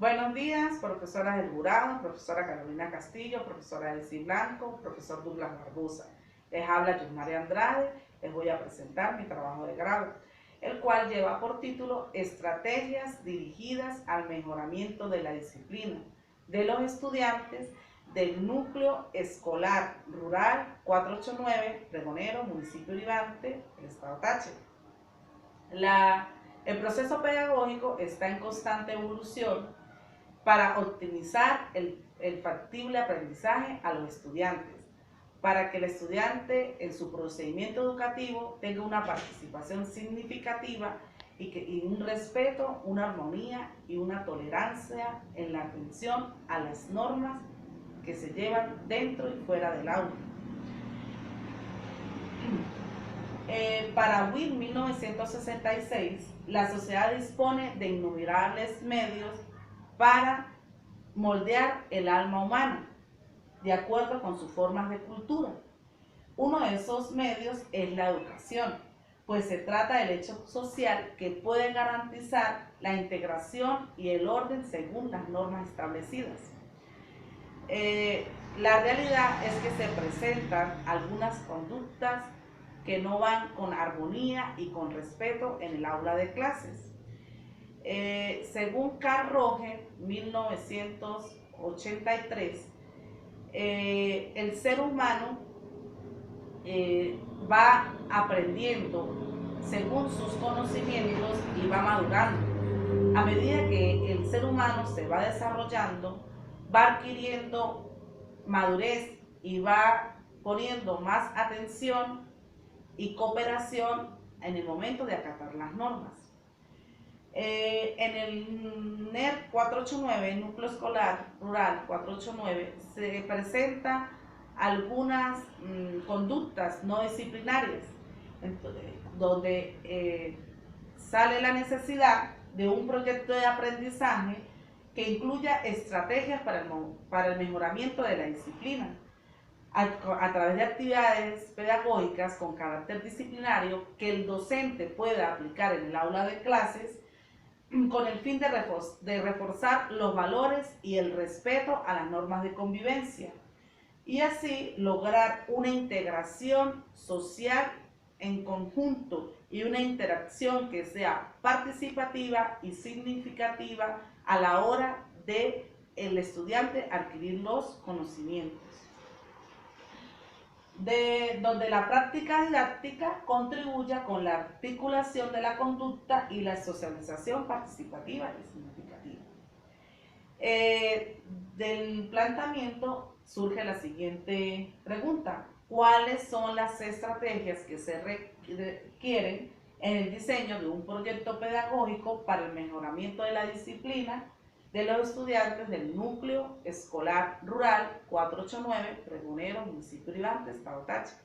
Buenos días, profesora del jurado, profesora Carolina Castillo, profesora Elsie Blanco, profesor Douglas Barbosa. Les habla Yusmaria Andrade. Les voy a presentar mi trabajo de grado, el cual lleva por título Estrategias dirigidas al mejoramiento de la disciplina de los estudiantes del Núcleo Escolar Rural 489, Pregonero, municipio Uribante, el estado Táchira. El proceso pedagógico está en constante evolución para optimizar el factible aprendizaje a los estudiantes, para que el estudiante en su procedimiento educativo tenga una participación significativa y un respeto, una armonía y una tolerancia en la atención a las normas que se llevan dentro y fuera del aula. Para WIL 1966, la sociedad dispone de innumerables medios para moldear el alma humana de acuerdo con sus formas de cultura. Uno de esos medios es la educación, pues se trata del hecho social que puede garantizar la integración y el orden según las normas establecidas. La realidad es que se presentan algunas conductas que no van con armonía y con respeto en el aula de clases. Según Carl Roger, 1983, el ser humano va aprendiendo según sus conocimientos y va madurando. A medida que el ser humano se va desarrollando, va adquiriendo madurez y va poniendo más atención y cooperación en el momento de acatar las normas. En el NER 489, Núcleo Escolar Rural 489, se presentan algunas conductas no disciplinarias, donde sale la necesidad de un proyecto de aprendizaje que incluya estrategias para el mejoramiento de la disciplina a través de actividades pedagógicas con carácter disciplinario que el docente pueda aplicar en el aula de clases con el fin de reforzar los valores y el respeto a las normas de convivencia y así lograr una integración social en conjunto y una interacción que sea participativa y significativa a la hora de el estudiante adquirir los conocimientos. Donde la práctica didáctica contribuya con la articulación de la conducta y la socialización participativa y significativa. Del planteamiento surge la siguiente pregunta: ¿cuáles son las estrategias que se requieren en el diseño de un proyecto pedagógico para el mejoramiento de la disciplina de los estudiantes del Núcleo Escolar Rural 489, Pregonero, municipio Uribante, estado Táchira?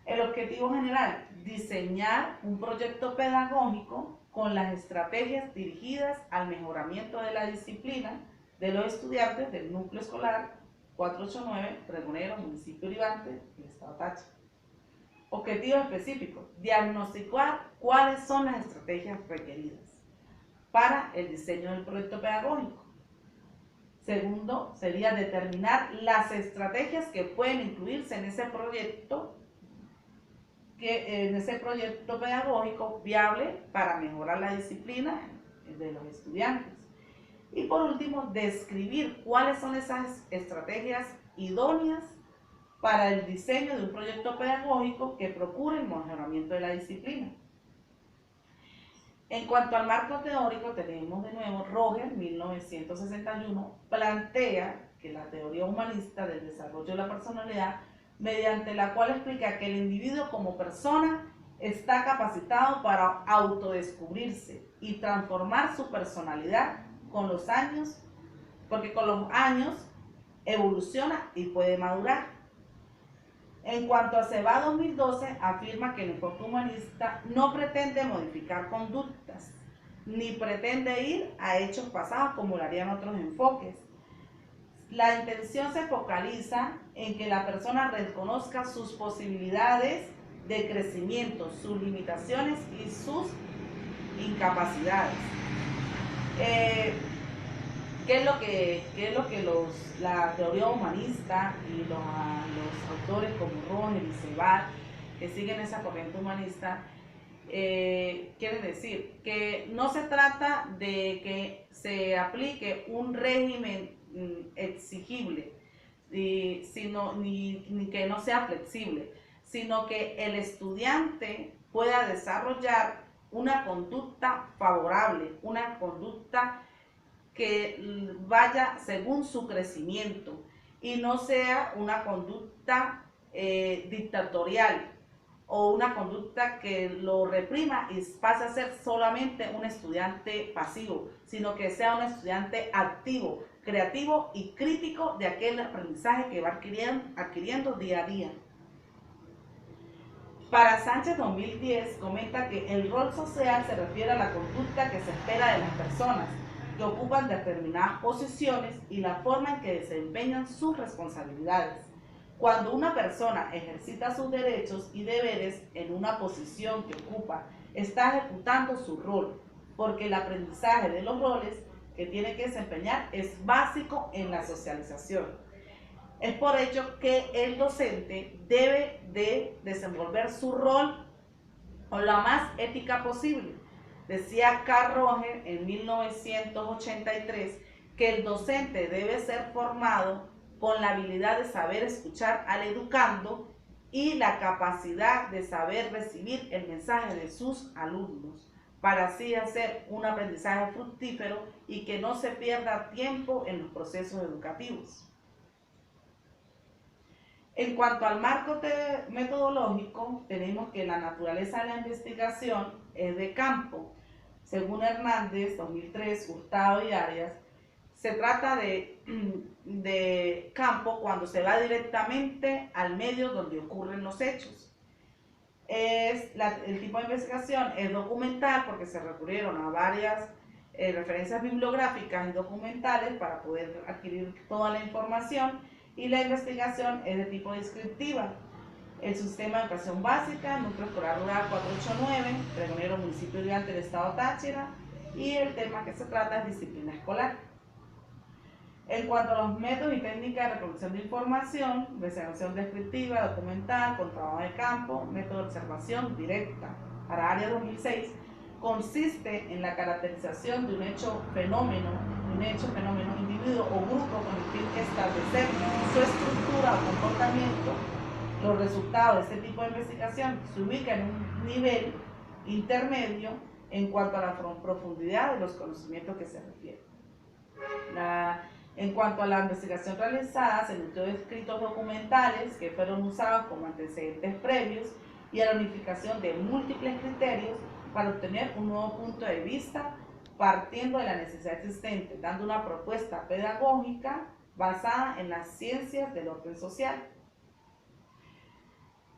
El objetivo general: diseñar un proyecto pedagógico con las estrategias dirigidas al mejoramiento de la disciplina de los estudiantes del Núcleo Escolar 489, Pregonero, municipio Uribante, estado Táchira. Objetivo específico: diagnosticar cuáles son las estrategias requeridas para el diseño del proyecto pedagógico. Segundo, sería determinar las estrategias que pueden incluirse en ese proyecto pedagógico viable para mejorar la disciplina de los estudiantes. Y por último, describir cuáles son esas estrategias idóneas para el diseño de un proyecto pedagógico que procure el mejoramiento de la disciplina. En cuanto al marco teórico, tenemos de nuevo Roger, 1961, plantea que la teoría humanista del desarrollo de la personalidad, mediante la cual explica que el individuo como persona está capacitado para autodescubrirse y transformar su personalidad con los años, porque con los años evoluciona y puede madurar. En cuanto a Ceba 2012, afirma que el enfoque humanista no pretende modificar conductas, ni pretende ir a hechos pasados como lo harían otros enfoques. La intención se focaliza en que la persona reconozca sus posibilidades de crecimiento, sus limitaciones y sus incapacidades. qué es lo que la teoría humanista y los autores como Roger y Sebald, que siguen esa corriente humanista, quieren decir? Que no se trata de que se aplique un régimen exigible, ni que no sea flexible, sino que el estudiante pueda desarrollar una conducta favorable, una conducta que vaya según su crecimiento y no sea una conducta dictatorial o una conducta que lo reprima y pase a ser solamente un estudiante pasivo, sino que sea un estudiante activo, creativo y crítico de aquel aprendizaje que va adquiriendo día a día. Para Sánchez 2010 comenta que el rol social se refiere a la conducta que se espera de las personas que ocupan determinadas posiciones y la forma en que desempeñan sus responsabilidades. Cuando una persona ejercita sus derechos y deberes en una posición que ocupa, está ejecutando su rol, porque el aprendizaje de los roles que tiene que desempeñar es básico en la socialización. Es por ello que el docente debe de desenvolver su rol con la más ética posible. Decía Carl Roger en 1983 que el docente debe ser formado con la habilidad de saber escuchar al educando y la capacidad de saber recibir el mensaje de sus alumnos, para así hacer un aprendizaje fructífero y que no se pierda tiempo en los procesos educativos. En cuanto al marco metodológico, tenemos que la naturaleza de la investigación es de campo. Según Hernández, 2003, Hurtado y Arias, se trata de campo cuando se va directamente al medio donde ocurren los hechos. El tipo de investigación es documental porque se recurrieron a varias referencias bibliográficas y documentales para poder adquirir toda la información, y la investigación es de tipo descriptiva. El sistema de educación básica, núcleo escolar rural 489, Pregonero, municipio de Ante, del estado Táchira, y el tema que se trata es disciplina escolar. En cuanto a los métodos y técnicas de recolección de información, investigación descriptiva, documental, con trabajo de campo, método de observación directa. Para área 2006, consiste en la caracterización de un hecho fenómeno, individuo o grupo con el fin de establecer su estructura o comportamiento. Los resultados de este tipo de investigación se ubican en un nivel intermedio en cuanto a la profundidad de los conocimientos que se refieren. En cuanto a la investigación realizada, se nutrió de escritos documentales que fueron usados como antecedentes previos y a la unificación de múltiples criterios para obtener un nuevo punto de vista partiendo de la necesidad existente, dando una propuesta pedagógica basada en las ciencias del orden social.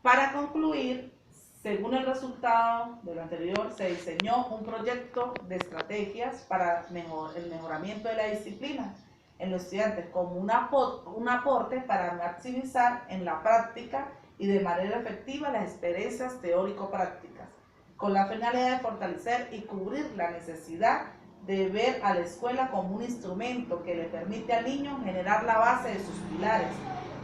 Para concluir, según el resultado de lo anterior, se diseñó un proyecto de estrategias para el mejoramiento de la disciplina en los estudiantes como un aporte para maximizar en la práctica y de manera efectiva las experiencias teórico-prácticas, con la finalidad de fortalecer y cubrir la necesidad de ver a la escuela como un instrumento que le permite al niño generar la base de sus pilares,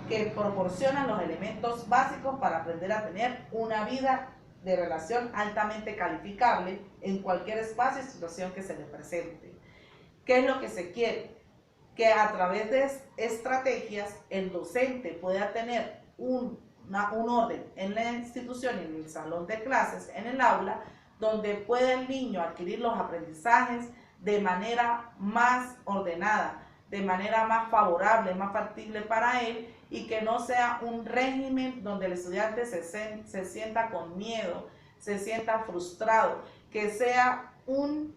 que proporcionan los elementos básicos para aprender a tener una vida de relación altamente calificable en cualquier espacio y situación que se le presente. ¿Qué es lo que se quiere? Que a través de estrategias el docente pueda tener un orden en la institución, en el salón de clases, en el aula, donde pueda el niño adquirir los aprendizajes de manera más ordenada, de manera más favorable, más factible para él, y que no sea un régimen donde el estudiante se sienta con miedo, se sienta frustrado, que sea un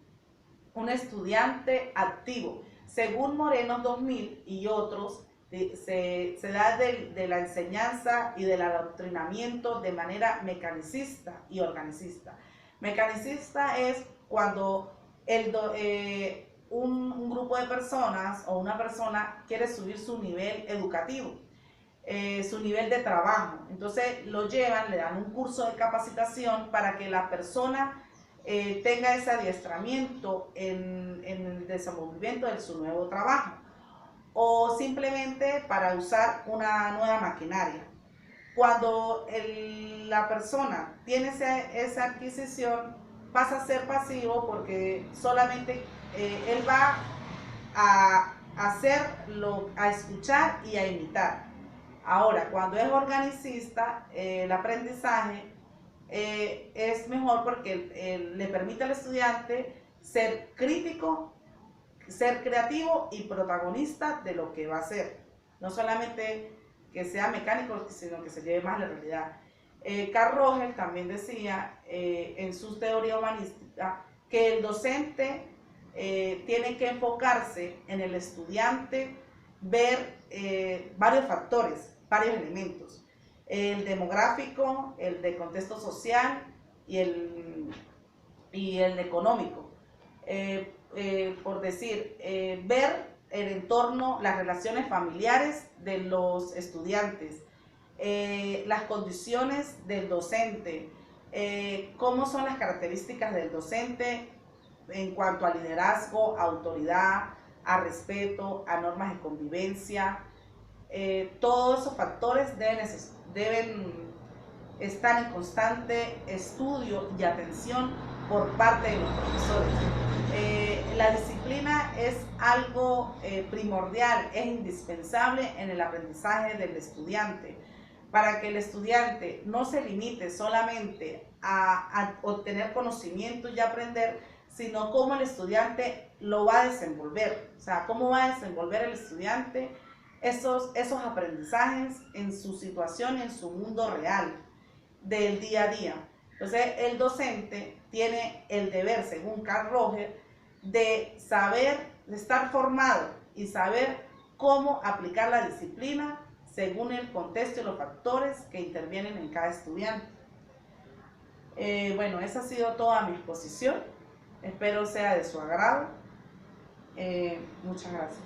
estudiante activo. Según Moreno 2000 y otros, se da de la enseñanza y del adoctrinamiento de manera mecanicista y organicista. Mecanicista es cuando un grupo de personas o una persona quiere subir su nivel educativo, su nivel de trabajo. Entonces lo llevan, le dan un curso de capacitación para que la persona tenga ese adiestramiento en el desenvolvimiento de su nuevo trabajo, o simplemente para usar una nueva maquinaria. Cuando la persona tiene esa adquisición, pasa a ser pasivo porque solamente él va a hacerlo, a escuchar y a imitar. Ahora, cuando es organicista, el aprendizaje es mejor porque le permite al estudiante ser crítico, ser creativo y protagonista de lo que va a hacer. No solamente que sea mecánico, sino que se lleve más la realidad. Carl Rogers también decía en su teoría humanística que el docente tiene que enfocarse en el estudiante, ver varios factores, varios elementos. El demográfico, el de contexto social y el económico. Por decir, ver el entorno, las relaciones familiares de los estudiantes, las condiciones del docente, cómo son las características del docente en cuanto a liderazgo, a autoridad, a respeto, a normas de convivencia. Todos esos factores deben estar en constante estudio y atención por parte de los profesores. La disciplina es algo primordial, es indispensable en el aprendizaje del estudiante, para que el estudiante no se limite solamente a obtener conocimiento y aprender, sino cómo el estudiante lo va a desenvolver, o sea, cómo va a desenvolver el estudiante esos aprendizajes en su situación, en su mundo real del día a día. Entonces, el docente tiene el deber, según Carl Rogers, de saber, de estar formado y saber cómo aplicar la disciplina según el contexto y los factores que intervienen en cada estudiante. Bueno, esa ha sido toda mi exposición. Espero sea de su agrado. Muchas gracias.